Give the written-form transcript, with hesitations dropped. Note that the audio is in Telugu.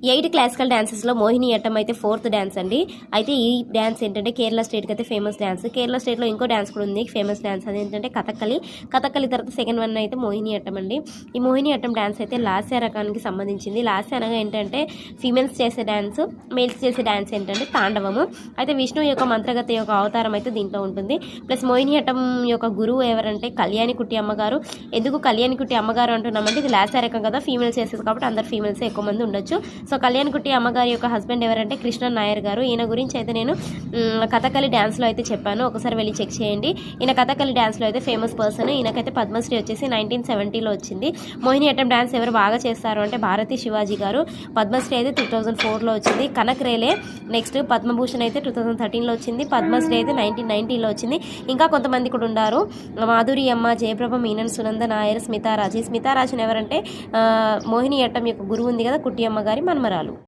8 క్లాసికల్ డాన్సెస్లో మోహిని అట్టం అయితే 4th డాన్స్ అండి. అయితే ఈ డాన్స్ ఏంటంటే కేరళ స్టేట్కి అయితే ఫేమస్ డాన్స్. కేరళ స్టేట్లో ఇంకో డాన్స్ కూడా ఉంది ఫేమస్ డాన్స్, అదేంటంటే కథక్కలి. కథక్కలి తర్వాత సెకండ్ వన్ అయితే మోహిని అట్టం అండి. ఈ మోహిని అట్టం డాన్స్ అయితే లాస్య రకానికి సంబంధించింది. లాస్య అనగా ఏంటంటే ఫీమేల్స్ చేసే డాన్స్, మేల్స్ చేసే డాన్స్ ఏంటంటే తాండవము. అయితే విష్ణు యొక్క మంత్రగతి యొక్క అవతారం అయితే దీంట్లో ఉంటుంది. ప్లస్ మోహిని అట్టం యొక్క గురువు ఎవరంటే కళ్యాణి కుట్టి అమ్మగారు. ఎందుకు కళ్యాణి కుట్టి అమ్మగారు అంటున్నామంటే ఇది లాస్య రకం కదా, ఫీమేల్స్ చేసేది కాబట్టి అందరు ఫీమేల్స్ ఎక్కువ మంది ఉండొచ్చు. సో కళ్యాణ్ కుట్టి అమ్మగారి యొక్క హస్బెండ్ ఎవరంటే కృష్ణ నాయర్ గారు. ఈయన గురించి అయితే నేను కథకళి డ్యాన్స్లో అయితే చెప్పాను, ఒకసారి వెళ్ళి చెక్ చేయండి. ఈయన కథకళి డ్యాన్స్లో అయితే ఫేమస్ పర్సన్. ఈయనకైతే పద్మశ్రీ వచ్చేసి 1970లో వచ్చింది. మోహిని అట్టం డ్యాన్స్ ఎవరు బాగా చేస్తారు అంటే భారతి శివాజీ గారు. పద్మశ్రీ అయితే 2004లో వచ్చింది. కనక్ రేలే నెక్స్ట్. పద్మభూషణ్ అయితే 2013లో వచ్చింది. పద్మశ్రీ అయితే 1990లో వచ్చింది. ఇంకా కొంతమంది కూడా ఉన్నారు, మాధురి అమ్మ, జయప్రభ మీనన్, సునంద నాయర్, స్మితారాజీ. స్మితారాజన్ ఎవరంటే మోహిని అట్టం యొక్క గురువు ఉంది కదా కుట్టి అమ్మ గారి మనమరాలు.